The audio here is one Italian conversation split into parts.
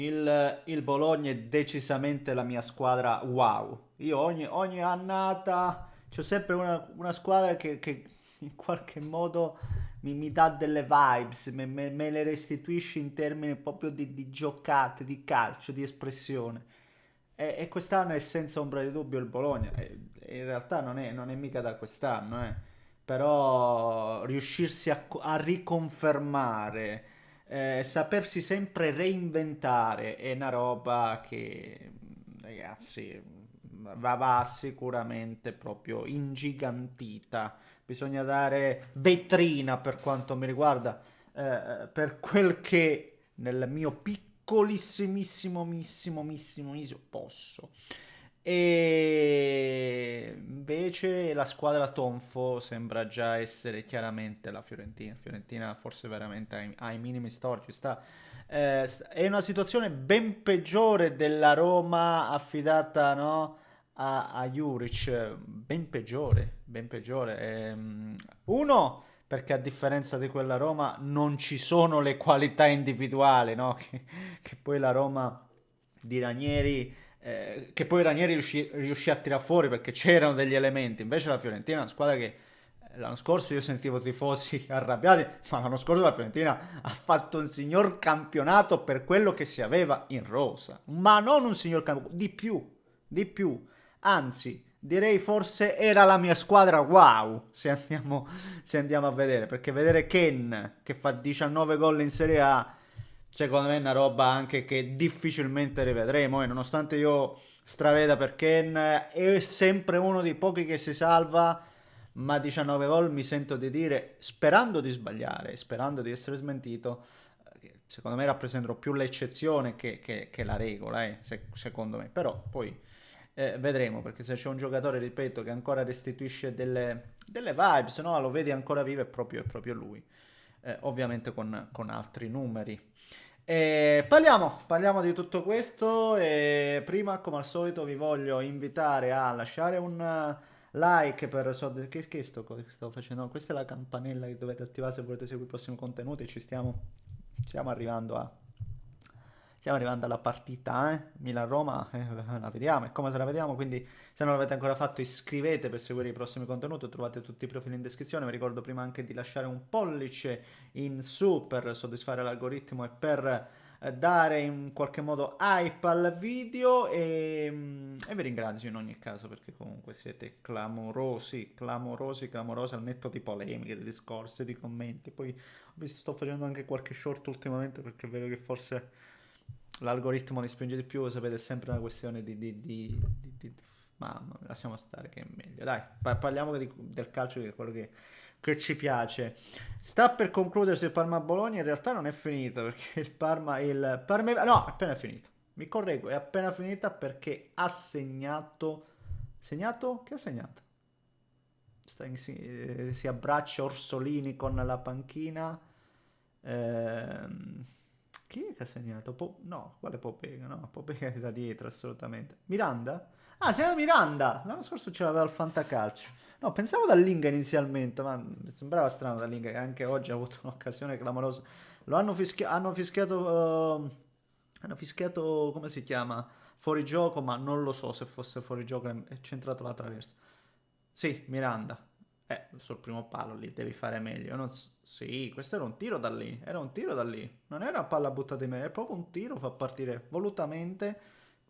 Il Bologna è decisamente la mia squadra wow. Io ogni annata c'ho sempre una squadra che in qualche modo mi dà delle vibes, me le restituisce in termini proprio di giocate, di calcio, di espressione. E quest'anno è senza ombra di dubbio il Bologna. E in realtà non è mica da quest'anno, eh. Però riuscirsi a riconfermare, sapersi sempre reinventare è una roba che, ragazzi, va sicuramente proprio ingigantita. Bisogna dare vetrina per quanto mi riguarda, per quel che nel mio piccolissimissimo posso. E invece la squadra tonfo sembra già essere chiaramente la Fiorentina. Fiorentina forse veramente ai minimi storici sta. È una situazione ben peggiore della Roma affidata, no, a Juric, ben peggiore, ben peggiore. Uno, perché a differenza di quella Roma non ci sono le qualità individuali, no? Che poi la Roma di Ranieri, che poi Ranieri riuscì a tirare fuori perché c'erano degli elementi. Invece la Fiorentina è una squadra che l'anno scorso io sentivo tifosi arrabbiati, ma l'anno scorso la Fiorentina ha fatto un signor campionato per quello che si aveva in rosa, ma non un signor campionato, di più, anzi, direi forse era la mia squadra wow, se andiamo a vedere, perché vedere Ken che fa 19 gol in Serie A, secondo me è una roba anche che difficilmente rivedremo, e nonostante io straveda per Ken, è sempre uno dei pochi che si salva, ma 19 gol mi sento di dire, sperando di sbagliare, sperando di essere smentito, che secondo me rappresentano più l'eccezione che la regola, secondo me. Però poi vedremo, perché se c'è un giocatore, ripeto, che ancora restituisce delle vibes, no? Lo vedi ancora vivo, è proprio lui. Ovviamente con altri numeri. Parliamo di tutto questo e prima, come al solito, vi voglio invitare a lasciare un like per che sto facendo? No, questa è la campanella che dovete attivare se volete seguire i prossimi contenuti. Stiamo arrivando alla partita, Milan-Roma, la vediamo, è come se la vediamo, quindi se non l'avete ancora fatto iscrivete per seguire i prossimi contenuti, trovate tutti i profili in descrizione, vi ricordo prima anche di lasciare un pollice in su per soddisfare l'algoritmo e per dare in qualche modo hype al video e vi ringrazio in ogni caso perché comunque siete clamorosi al netto di polemiche, di discorsi, di commenti. Poi ho visto, sto facendo anche qualche short ultimamente perché vedo che forse l'algoritmo li spinge di più, sapete, è sempre una questione ma lasciamo stare che è meglio. Dai, parliamo del calcio che è quello che ci piace. Sta per concludersi il Parma-Bologna, in realtà non è finito perché no, è appena finito. Mi correggo, è appena finita perché ha segnato? Che ha segnato? Si abbraccia Orsolini con la panchina. Ehm, Chi è che ha segnato? No, quale Popega? No, Popega era dietro assolutamente. Miranda? Ah, c'era Miranda! L'anno scorso ce l'aveva al Fantacalcio. No, pensavo Dallinga inizialmente, ma mi sembrava strano Dallinga che anche oggi ha avuto un'occasione clamorosa. Hanno fischiato, come si chiama? Fuori gioco, ma non lo so se fosse fuori gioco, è centrato la traversa. Sì, Miranda. Sul primo palo lì devi fare meglio. Sì, questo era un tiro da lì. Era un tiro da lì. Non era una palla buttata in me, era proprio un tiro, fa partire volutamente.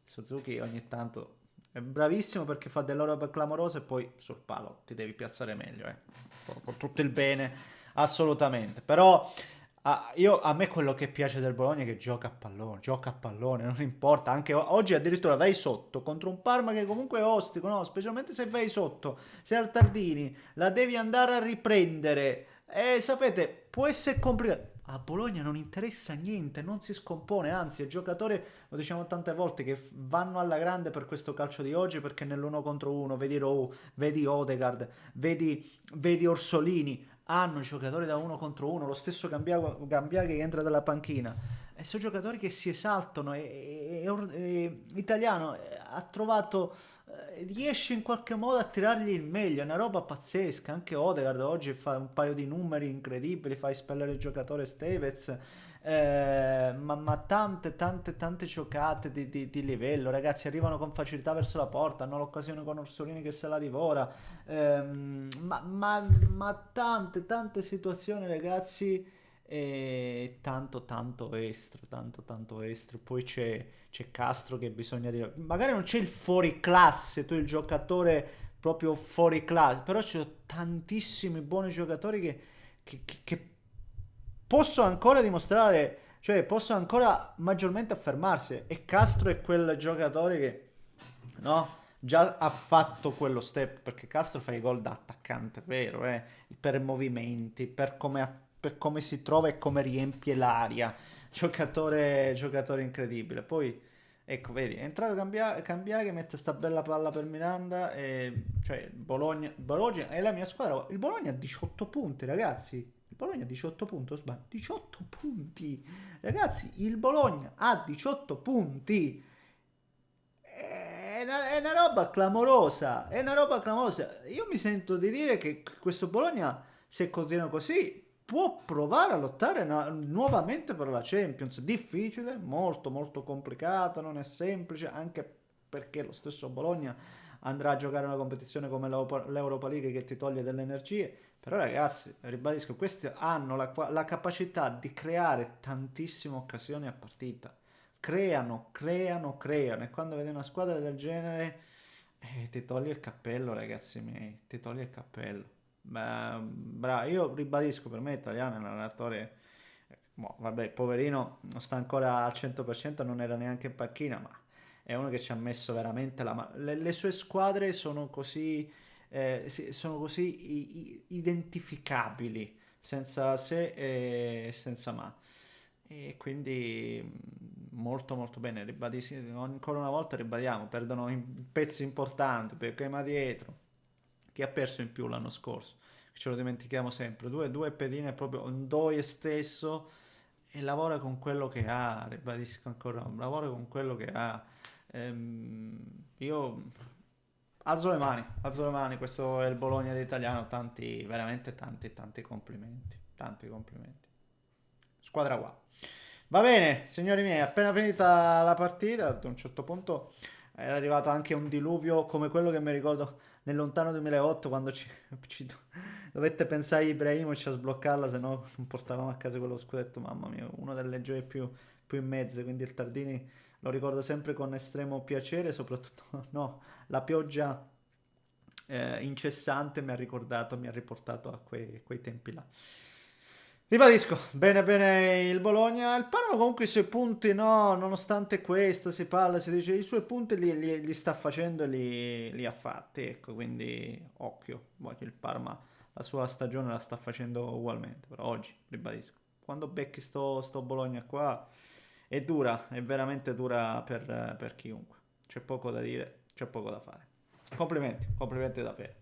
Suzuki ogni tanto è bravissimo perché fa delle robe clamorose e poi sul palo ti devi piazzare meglio, eh. Con tutto il bene, assolutamente. Però a me quello che piace del Bologna è che gioca a pallone, non importa. Anche oggi addirittura vai sotto contro un Parma che comunque è ostico, no? Specialmente se vai sotto, sei al Tardini, la devi andare a riprendere. E sapete, può essere complicato. A Bologna non interessa niente, non si scompone, anzi, è giocatore, lo diciamo tante volte, che vanno alla grande per questo calcio di oggi perché nell'uno contro uno, vedi Rowe, vedi Odegaard, vedi Orsolini, hanno giocatori da uno contro uno, lo stesso Gambiaghi che entra dalla panchina, e sono giocatori che si esaltano e Italiano ha trovato, riesce in qualche modo a tirargli il meglio, è una roba pazzesca. Anche Odegaard oggi fa un paio di numeri incredibili, fa espellere il giocatore Stevez, ma tante, tante, tante giocate di livello, ragazzi, arrivano con facilità verso la porta, hanno l'occasione con Orsolini che se la divora, ma tante, tante situazioni, ragazzi, e tanto, tanto estro, tanto, tanto estro. Poi c'è Castro che bisogna dire, magari non c'è il fuoriclasse, tu il giocatore proprio fuori classe, però ci sono tantissimi buoni giocatori che possono ancora dimostrare, cioè possono ancora maggiormente affermarsi. E Castro è quel giocatore che, no? Già ha fatto quello step, perché Castro fa i gol da attaccante, vero, per movimenti, per come si trova e come riempie l'aria. Giocatore incredibile. Poi, ecco, vedi, è entrato Cambiare, mette sta bella palla per Miranda, e, cioè, Bologna è la mia squadra. Il Bologna ha 18 punti, ragazzi. Il Bologna ha 18 punti, o sbaglio? 18 punti! Ragazzi, il Bologna ha 18 punti! È una roba clamorosa, è una roba clamorosa. Io mi sento di dire che questo Bologna, se continua così, può provare a lottare nuovamente per la Champions. Difficile, molto molto complicata, non è semplice, anche perché lo stesso Bologna andrà a giocare una competizione come l'Europa League che ti toglie delle energie. Però ragazzi, ribadisco, questi hanno la capacità di creare tantissime occasioni a partita. Creano. E quando vedi una squadra del genere, ti togli il cappello, ragazzi miei. Ti togli il cappello. Ma, bravo, io ribadisco, per me italiano è un allenatore. Vabbè, poverino, non sta ancora al 100%, non era neanche in panchina, ma è uno che ci ha messo veramente le sue squadre sono così, sono così identificabili, senza se e senza ma. E quindi molto molto bene, ancora una volta ribadiamo, perdono pezzi importanti perché ma dietro, chi ha perso in più l'anno scorso, ce lo dimentichiamo sempre, due pedine proprio, Ndoye stesso, e lavora con quello che ha, ribadisco ancora, lavora con quello che ha. Io alzo le mani, questo è il Bologna d'italiano, tanti, veramente tanti, tanti complimenti. Squadra qua. Va bene, signori miei, appena finita la partita, ad un certo punto è arrivato anche un diluvio come quello che mi ricordo nel lontano 2008 quando dovette pensare Ibrahimovic a sbloccarla, se no non portavamo a casa quello scudetto, mamma mia, una delle gioie più immense, quindi il Tardini lo ricordo sempre con estremo piacere, soprattutto no, la pioggia incessante mi ha riportato a quei tempi là. Ribadisco, bene bene il Bologna, il Parma comunque i suoi punti, no, nonostante questo si parla, si dice i suoi punti li sta facendo e li ha fatti, ecco, quindi occhio, voglio il Parma la sua stagione la sta facendo ugualmente, però oggi, ribadisco, quando becchi sto Bologna qua è dura, è veramente dura per chiunque, c'è poco da dire, c'è poco da fare. Complimenti, complimenti davvero.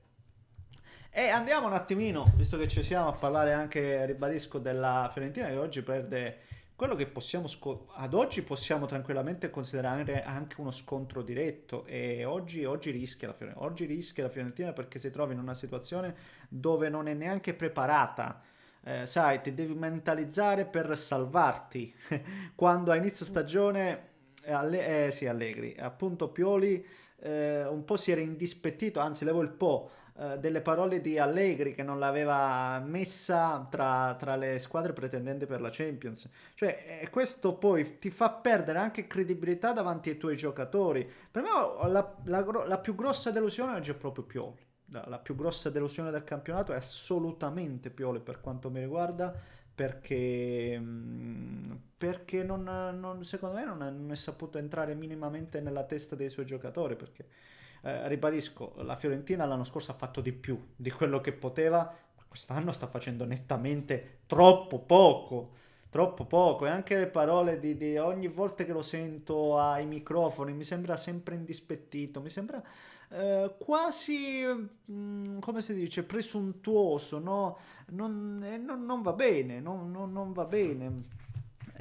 E andiamo un attimino, visto che ci siamo, a parlare anche, ribadisco, della Fiorentina che oggi perde quello che ad oggi possiamo tranquillamente considerare anche uno scontro diretto e oggi rischia la Fiorentina perché si trova in una situazione dove non è neanche preparata. Sai, ti devi mentalizzare per salvarti. Quando a inizio stagione, sì, Allegri, appunto Pioli un po' si era indispettito, anzi levo il po' delle parole di Allegri che non l'aveva messa tra le squadre pretendenti per la Champions. Cioè, questo poi ti fa perdere anche credibilità davanti ai tuoi giocatori. Per me la più grossa delusione oggi è proprio Pioli. La più grossa delusione del campionato è assolutamente Pioli per quanto mi riguarda, perché secondo me non è saputo entrare minimamente nella testa dei suoi giocatori, perché ribadisco, la Fiorentina l'anno scorso ha fatto di più di quello che poteva, ma quest'anno sta facendo nettamente troppo poco, e anche le parole di ogni volta che lo sento ai microfoni mi sembra sempre indispettito, mi sembra quasi, come si dice, presuntuoso, no? Non va bene, non va bene.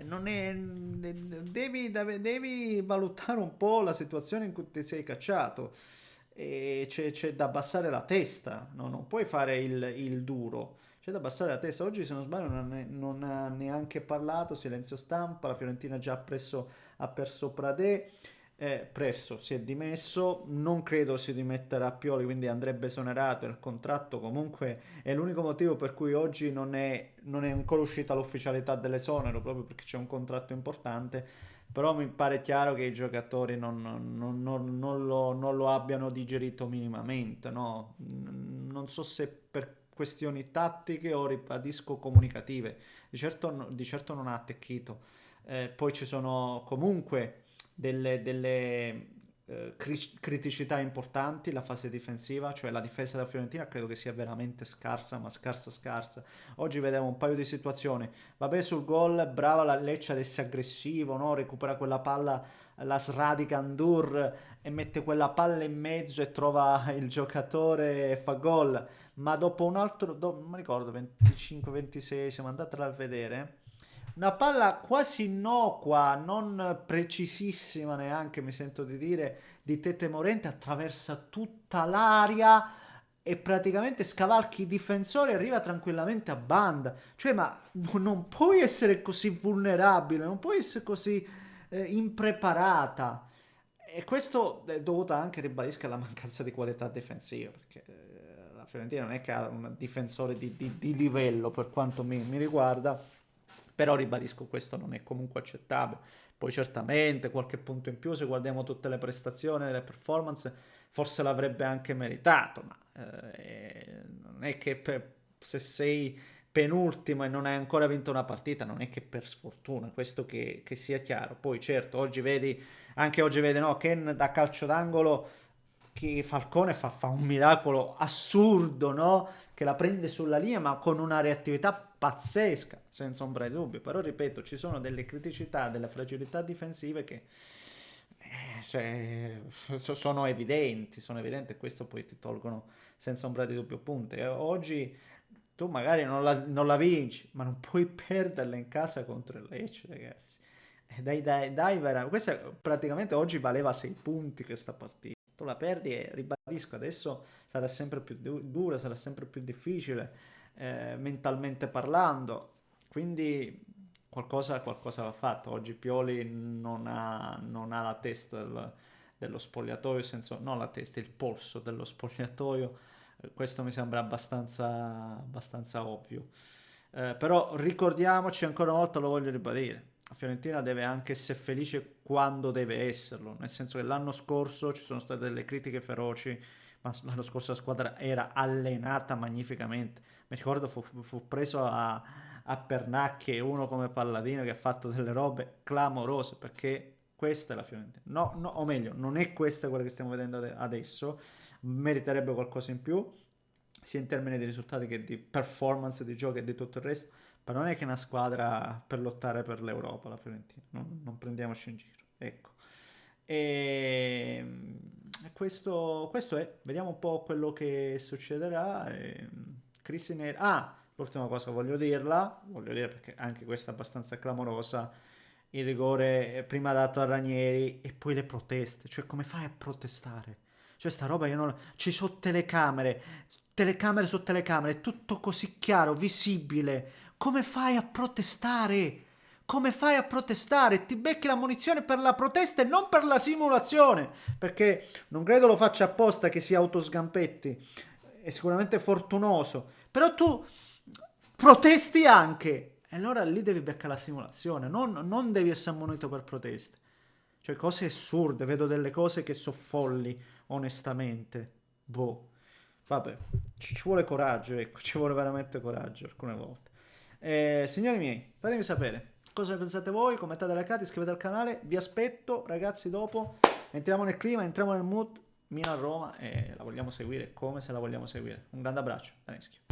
Non è, devi valutare un po' la situazione in cui ti sei cacciato e c'è da abbassare la testa, no? Non puoi fare il duro. C'è da abbassare la testa. Oggi, se non sbaglio, non ha neanche parlato. Silenzio stampa. La Fiorentina già ha perso Pradè. Presso si è dimesso. Non credo si dimetterà Pioli, quindi andrebbe esonerato. Il contratto, comunque, è l'unico motivo per cui oggi non è ancora uscita l'ufficialità dell'esonero, proprio perché c'è un contratto importante. Però mi pare chiaro che i giocatori non lo abbiano digerito minimamente, no? Non so se per questioni tattiche o, ribadisco, comunicative. Di certo non ha attecchito. Poi ci sono comunque delle criticità importanti, la fase difensiva, cioè la difesa della Fiorentina credo che sia veramente scarsa, ma scarsa scarsa. Oggi vedevo un paio di situazioni. Vabbè, sul gol, brava la Lecce ad essere aggressivo, no? Recupera quella palla, la sradica Ndur e mette quella palla in mezzo e trova il giocatore e fa gol. Ma dopo un altro, non mi ricordo, 25-26, siamo andati a vedere. Una palla quasi innocua, non precisissima neanche, mi sento di dire, di Tete Morente, attraversa tutta l'area e praticamente scavalchi i difensori e arriva tranquillamente a banda. Cioè, ma non puoi essere così vulnerabile, non puoi essere così impreparata. E questo è dovuto anche, ribadisco, alla mancanza di qualità difensiva, perché la Fiorentina non è che ha un difensore di livello per quanto mi riguarda, però ribadisco, questo non è comunque accettabile. Poi certamente qualche punto in più, se guardiamo tutte le prestazioni, le performance, forse l'avrebbe anche meritato, ma non è che se sei penultimo e non hai ancora vinto una partita, non è che per sfortuna, questo che sia chiaro. Poi certo, anche oggi vedi, no, Ken da calcio d'angolo, che Falcone fa un miracolo assurdo, no? Che la prende sulla linea, ma con una reattività pazzesca, senza ombra di dubbio. Però ripeto, ci sono delle criticità, delle fragilità difensive che cioè, sono evidenti, e questo poi ti tolgono senza ombra di dubbio punti. E oggi tu magari non la vinci, ma non puoi perderla in casa contro il Lecce, ragazzi. Dai, questa praticamente oggi valeva 6 punti questa partita. Tu la perdi e ribadisco, adesso sarà sempre più dura, sarà sempre più difficile mentalmente parlando. Quindi qualcosa va fatto. Oggi Pioli non ha la testa dello spogliatoio, non la testa, il polso dello spogliatoio. Questo mi sembra abbastanza ovvio. Però ricordiamoci ancora una volta, lo voglio ribadire, la Fiorentina deve anche essere felice quando deve esserlo, nel senso che l'anno scorso ci sono state delle critiche feroci, ma l'anno scorso la squadra era allenata magnificamente. Mi ricordo fu preso a pernacchie uno come Palladino che ha fatto delle robe clamorose, perché questa è la Fiorentina. No, no, o meglio, non è questa quella che stiamo vedendo adesso, meriterebbe qualcosa in più, sia in termini di risultati che di performance di gioco e di tutto il resto, ma non è che è una squadra per lottare per l'Europa, la Fiorentina, non prendiamoci in giro, ecco. E questo è, vediamo un po' quello che succederà. Cristi Neri, l'ultima cosa voglio dire perché anche questa è abbastanza clamorosa, il rigore prima dato a Ranieri e poi le proteste, cioè come fai a protestare? Cioè sta roba io non... Ci sono telecamere su telecamere, tutto così chiaro, visibile. Come fai a protestare? Come fai a protestare? Ti becchi la munizione per la protesta e non per la simulazione. Perché non credo lo faccia apposta che sia autosgampetti. È sicuramente fortunoso. Però tu protesti anche. E allora lì devi beccare la simulazione. Non devi essere ammonito per proteste. Cioè cose assurde. Vedo delle cose che sono folli, onestamente. Boh. Vabbè, ci vuole coraggio, ecco, ci vuole veramente coraggio alcune volte. Signori miei, fatemi sapere cosa ne pensate voi, commentate, like, iscrivetevi al canale, vi aspetto ragazzi dopo, entriamo nel clima, entriamo nel mood, Milan-Roma e la vogliamo seguire come se la vogliamo seguire. Un grande abbraccio da Neschio.